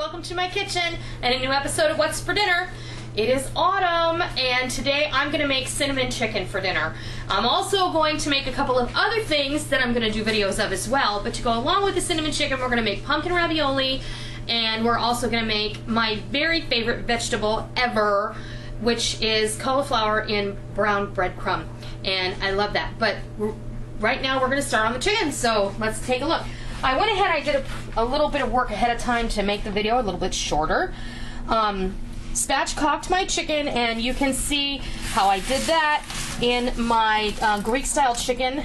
welcome to my kitchen and a new episode of What's for Dinner. It is autumn and today I'm going to make cinnamon chicken for dinner. I'm also going to make a couple of other things that I'm going to do videos of as well, but to go along with the cinnamon chicken we're going to make pumpkin ravioli, and we're also going to make my very favorite vegetable ever, which is cauliflower in brown breadcrumb, and I love that. But right now we're going to start on the chicken, so let's take a look. I went ahead, I did a little bit of work ahead of time to make the video a little bit shorter. Spatchcocked my chicken, and you can see how I did that in my Greek style chicken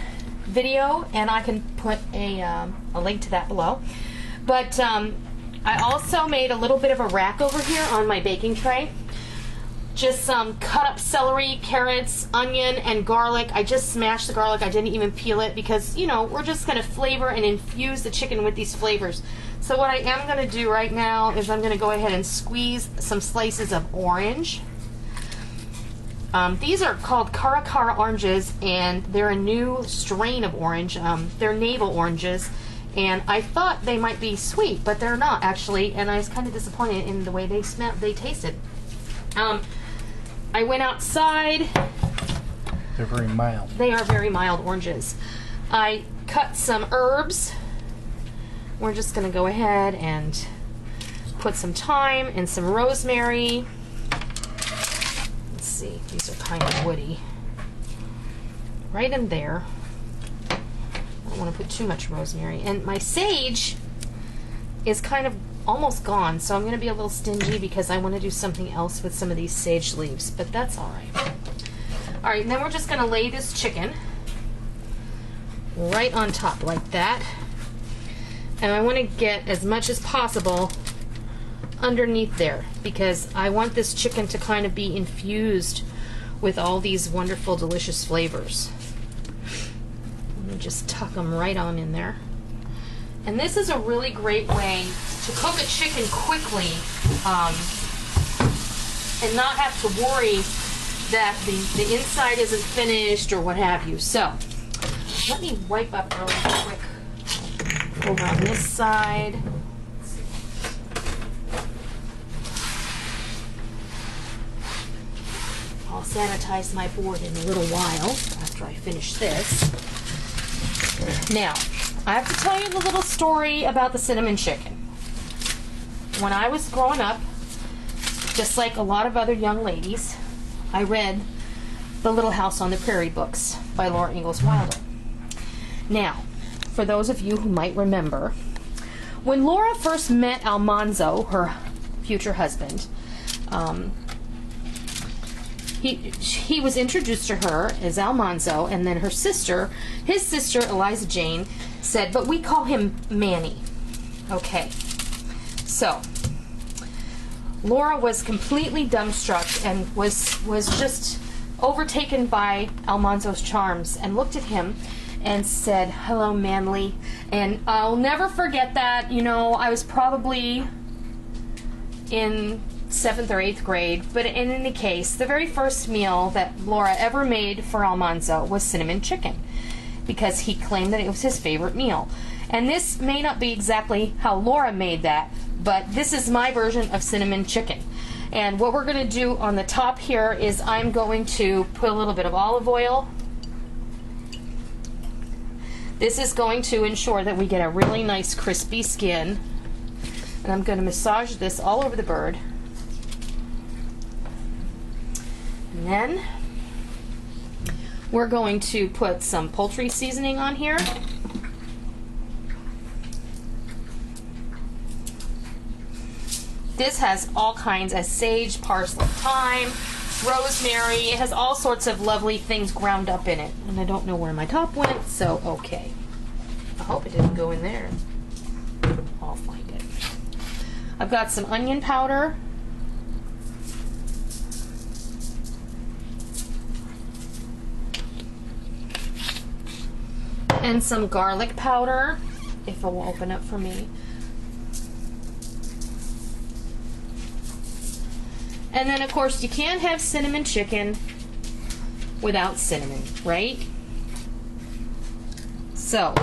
video, and I can put a link to that below. But I also made a little bit of a rack over here on my baking tray. Just some cut up celery, carrots, onion, and garlic. I just smashed the garlic. I didn't even peel it because, you know, we're just going to flavor and infuse the chicken with these flavors. So what I am going to do right now is I'm going to go ahead and squeeze some slices of orange. These are called Cara Cara oranges, and they're a new strain of orange. They're navel oranges, and I thought they might be sweet, but they're not actually, and I was kind of disappointed in the way they tasted. I went outside. They're very mild. They are very mild oranges. I cut some herbs. We're just going to go ahead and put some thyme and some rosemary. Let's see, these are kind of woody. Right in there. I don't want to put too much rosemary. And my sage is kind of almost gone, so I'm going to be a little stingy because I want to do something else with some of these sage leaves, but that's all right. All right, and then we're just going to lay this chicken right on top like that, and I want to get as much as possible underneath there because I want this chicken to kind of be infused with all these wonderful, delicious flavors. Let me just tuck them right on in there. And this is a really great way to cook a chicken quickly and not have to worry that the inside isn't finished or what have you. So let me wipe up really quick over on this side. I'll sanitize my board in a little while after I finish this. Now, I have to tell you a little story about the cinnamon chicken. When I was growing up, just like a lot of other young ladies, I read the Little House on the Prairie books by Laura Ingalls Wilder. Now, for those of you who might remember, when Laura first met Almanzo, her future husband, he was introduced to her as Almanzo, and then her sister, his sister Eliza Jane, said, but we call him Manny. Okay, so Laura was completely dumbstruck and was just overtaken by Almanzo's charms and looked at him and said, hello, Manly. And I'll never forget that. You know, I was probably in 7th or 8th grade, but in any case, the very first meal that Laura ever made for Almanzo was cinnamon chicken, because he claimed that it was his favorite meal. And this may not be exactly how Laura made that, but this is my version of cinnamon chicken. And what we're going to do on the top here is I'm going to put a little bit of olive oil. This is going to ensure that we get a really nice crispy skin. And I'm going to massage this all over the bird. And then we're going to put some poultry seasoning on here. This has all kinds of sage, parsley, thyme, rosemary. It has all sorts of lovely things ground up in it. And I don't know where my top went, so okay. I hope it didn't go in there. I'll find it. I've got some onion powder. And some garlic powder, if it will open up for me. And then, of course, you can't have cinnamon chicken without cinnamon, right? So,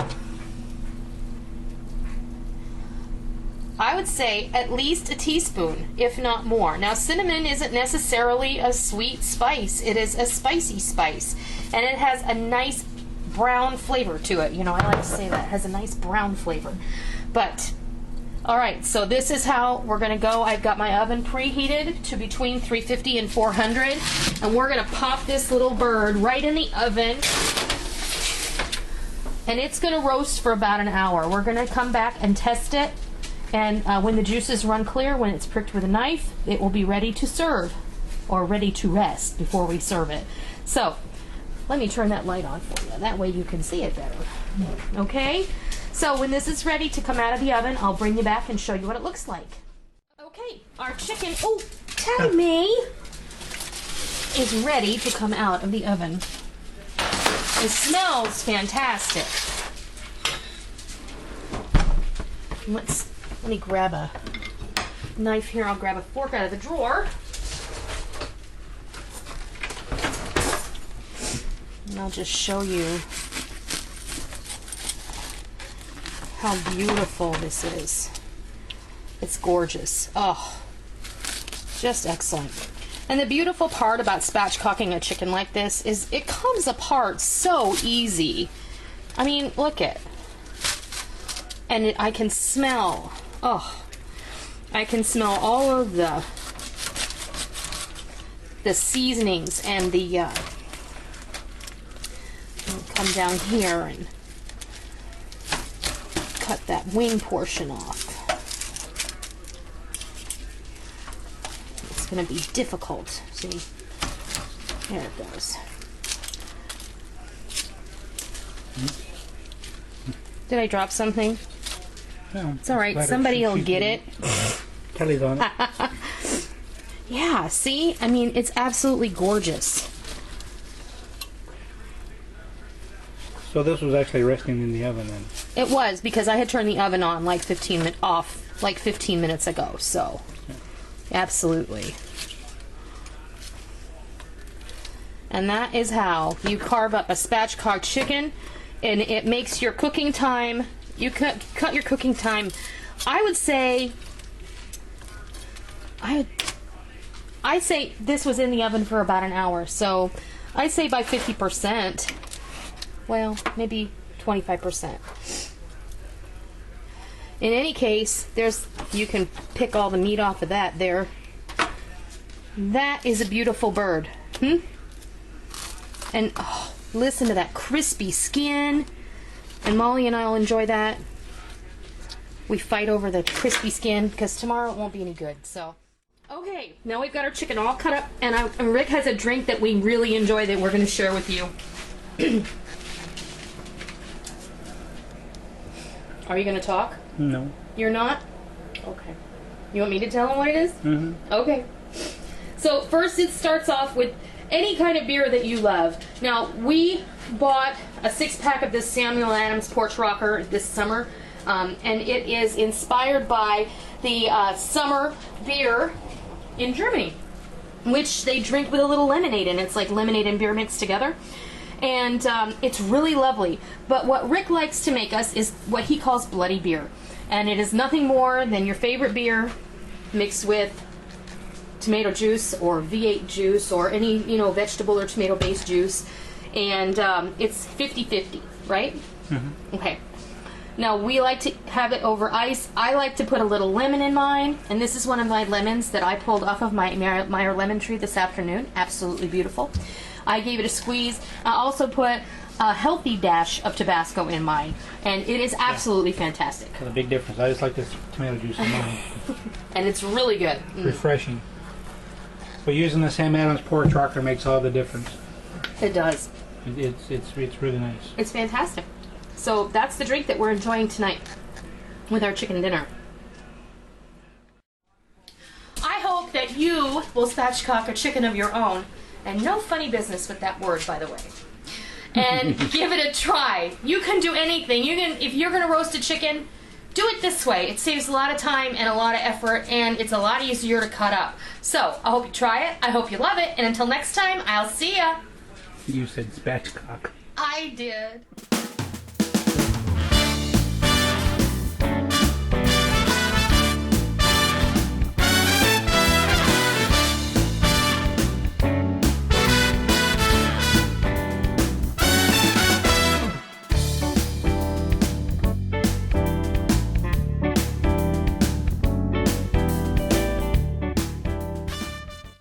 I would say at least a teaspoon, if not more. Now, cinnamon isn't necessarily a sweet spice. It is a spicy spice. And it has a nice brown flavor to it. You know, I like to say that. It has a nice brown flavor. But, all right, so this is how we're going to go. I've got my oven preheated to between 350 and 400. And we're going to pop this little bird right in the oven. And it's going to roast for about an hour. We're going to come back and test it. And when the juices run clear, when it's pricked with a knife, it will be ready to serve, or ready to rest before we serve it. So, let me turn that light on for you. That way you can see it better. Okay? So when this is ready to come out of the oven, I'll bring you back and show you what it looks like. Okay, our chicken, oh, tell me, is ready to come out of the oven. It smells fantastic. Let me grab a knife here. I'll grab a fork out of the drawer. And I'll just show you how beautiful this is. It's gorgeous. Oh, just excellent. And the beautiful part about spatchcocking a chicken like this is it comes apart so easy. I mean, look it. And I can smell, I can smell all of the seasonings and the, I'll come down here and cut that wing portion off. It's going to be difficult. See? There it goes. Did I drop something? No, it's all right. Somebody will get it. Kelly's on it. Yeah, see? I mean, it's absolutely gorgeous. So this was actually resting in the oven then? It was, because I had turned the oven on like 15 minutes ago, so absolutely. And that is how you carve up a spatchcock chicken, and it makes your cooking time, you cut your cooking time, I would say, I'd say this was in the oven for about an hour, so I'd say by 50%, well, maybe 25%. In any case, you can pick all the meat off of that there. That is a beautiful bird. And oh, listen to that crispy skin. And Molly and I will enjoy that. We fight over the crispy skin because tomorrow it won't be any good. So, okay, now we've got our chicken all cut up, and Rick has a drink that we really enjoy that we're going to share with you. Are you going to talk? No. You're not? Okay. You want me to tell him what it is? Mm-hmm. Okay. So first it starts off with any kind of beer that you love. Now, we bought a 6-pack of this Samuel Adams Porch Rocker this summer, and it is inspired by the summer beer in Germany, which they drink with a little lemonade in it. It's like lemonade and beer mixed together. And it's really lovely. But what Rick likes to make us is what he calls bloody beer. And it is nothing more than your favorite beer mixed with tomato juice or V8 juice or any, vegetable or tomato-based juice. And it's 50-50, right? Mm-hmm. Okay. Now, we like to have it over ice. I like to put a little lemon in mine. And this is one of my lemons that I pulled off of my Meyer lemon tree this afternoon. Absolutely beautiful. I gave it a squeeze. I also put a healthy dash of Tabasco in mine, and it is absolutely fantastic. That's a big difference. I just like this tomato juice in mine. And it's really good. Refreshing. But using the Sam Adams Porch Rocker makes all the difference. It does. It's really nice. It's fantastic. So that's the drink that we're enjoying tonight with our chicken dinner. I hope that you will spatchcock a chicken of your own. And no funny business with that word, by the way. And give it a try. You can do anything. If you're going to roast a chicken, do it this way. It saves a lot of time and a lot of effort, and it's a lot easier to cut up. So, I hope you try it. I hope you love it. And until next time, I'll see ya. You said spatchcock. I did.